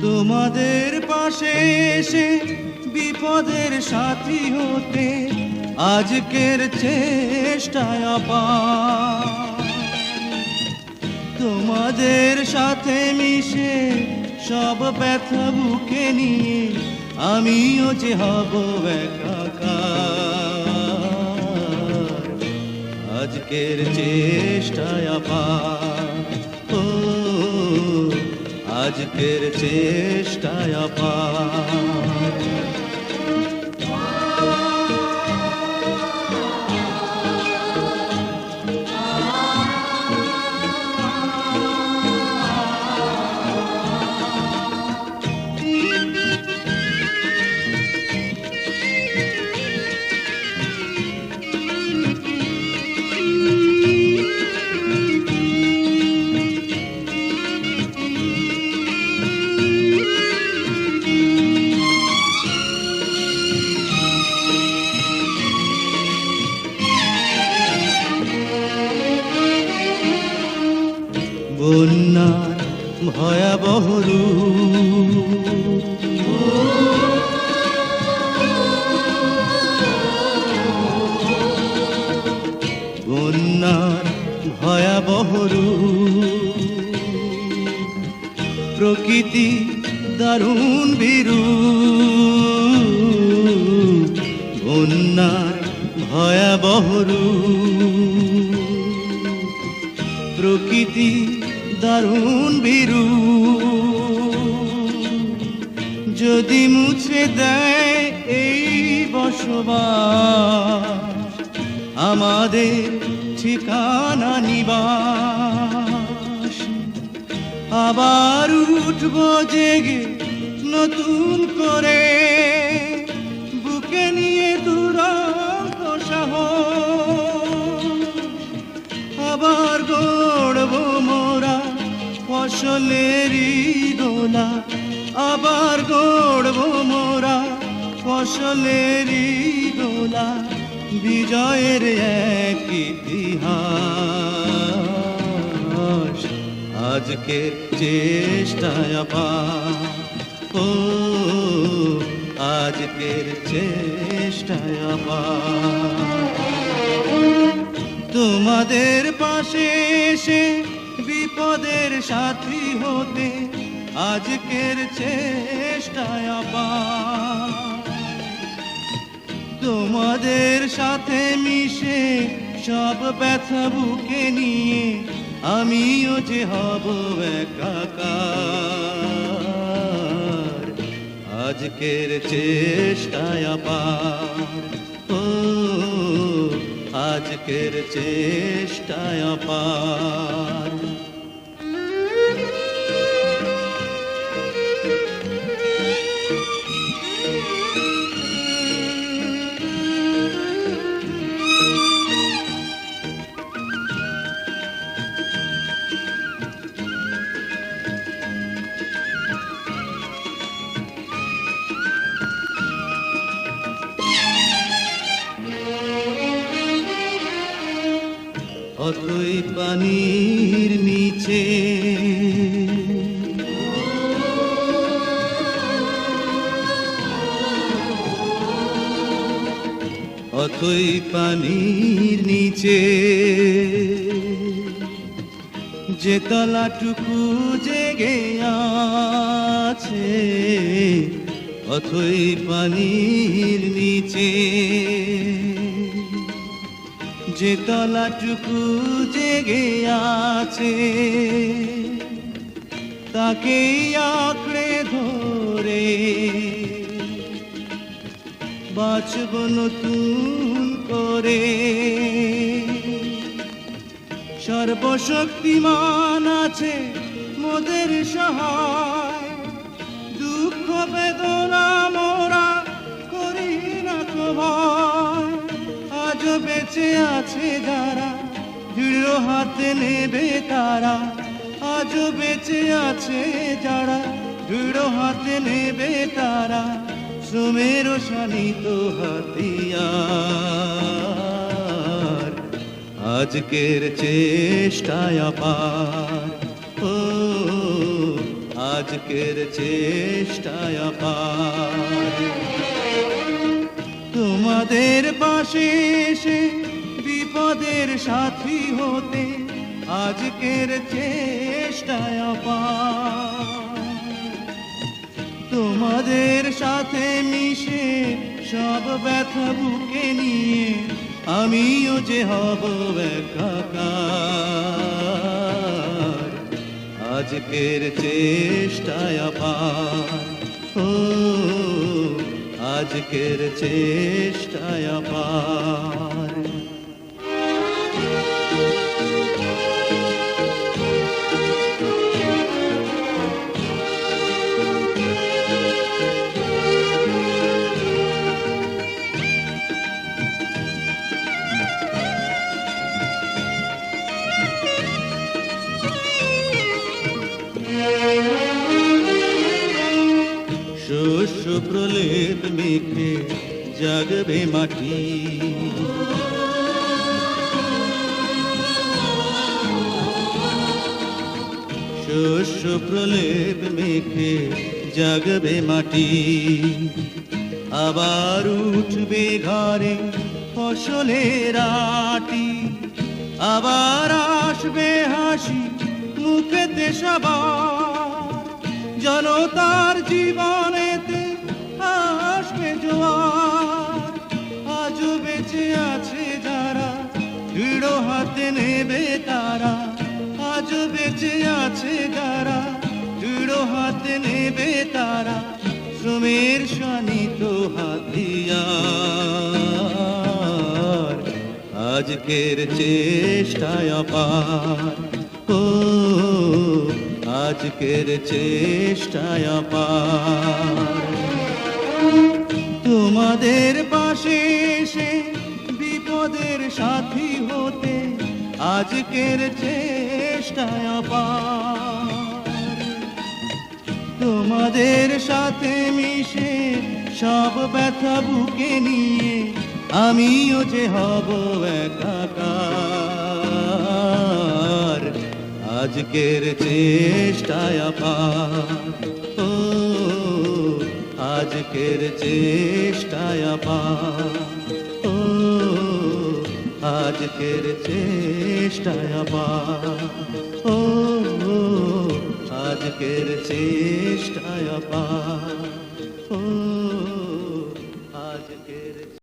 তোমাদের পাশে এসে বিপদের সাথী হতে আজকের চেষ্টায় আপার। তোমাদের সাথে মিশে সব ব্যথা বুকে নিয়ে আমিও যে হব একাকার। আজকের চেষ্টায় আপার, ও আজকের চেষ্টায় আপার। বন্যার ভয়াবহ রূপ, বন্যার ভয়াবহ রূপ, প্রকৃতি দারুণ বিরূপ। বন্যার ভয়াবহ রূপ, প্রকৃতি দারুণ বিরূপ। যদি মুছে দেয় এই বসবাস, আমাদের ঠিকানা নিবাস, আবার উঠব জেগে নতুন করে, বুকে নিয়ে দুরন্ত সাহস। আবার গড়ব মোরা ফসলেরই গোলা, আবার গড়ব মোরা ফসলেরই গোলা, বিজয়ের এক ইতিহাস। আজকের চেষ্টায় আপার, ও আজকের চেষ্টায় আপার। তোমাদের পাশে এসে বিপদের সাথী হতে আজকের চেষ্টায় আপার। তোমাদের সাথে মিশে সব ব্যথা বুকে নিয়ে আমিও যে হব একাকার। আজকের চেষ্টায় আপার, ও আজকের চেষ্টায় আপার। অতই পানির নিচে অতই পানির নিচে, যে তলাটুকু জেগে আছে, অতই পানির নিচে, যে তলাটুকু জেগে আছে, তাকেই আঁকড়ে ধরে বাঁচব নতুন করে। সর্বশক্তিমান আছে মোদের সহায়, দুঃখ বেদনা মোরা করি না তো ভয়। আজও বেঁচে আছে যারা দৃঢ় হাতে নেবে তারা, আজও বেঁচে আছে যারা দৃঢ় হাতে নেবে তারা, শ্রমের শানিত হাতিয়ার। আজকের চেষ্টায় আপার, ও আজ আজকের চেষ্টায় আপার। তোমাদের পাশে এসে বিপদের সাথী হতে আজকের চেষ্টায় আপার। তোমাদের সাথে মিশে সব ব্যথা বুকে নিয়ে আমিও যে হব একাকার। আজকের চেষ্টায় আপার, ও আজকের চেষ্টায় আপার। শস্য প্রলেপ মেখে জাগবে মাটি, শস্য প্রলেপ মেখে জাগবে মাটি। আবার উঠবে ঘরে ফসলের আটি, আবার আসবে হাসি মুখেতে সবার। জনতার জীবনেতে আসবে জোয়ার। আজও বেঁচে আছে যারা দৃঢ় হাতে নেবে তারা, আজও বেঁচে আছে যারা দৃঢ় হাতে নেবে তারা। শ্রমের শানিত হাতিয়ার, আজকের চেষ্টায় আপার, ও আজকের চেষ্টায় আপার। তোমাদের পাশে এসে বিপদের সাথী হতে আজকের চেষ্টায় আপার। তোমাদের সাথে মিশে সব ব্যথা বুকে নিয়ে আমিও যে হব একাকার। আজকের চেষ্টায় আপার, ও আজকের চেষ্টায় আপার, ও আজকের চেষ্টায় আপার, ও আজকের চেষ্টায় আপার, ও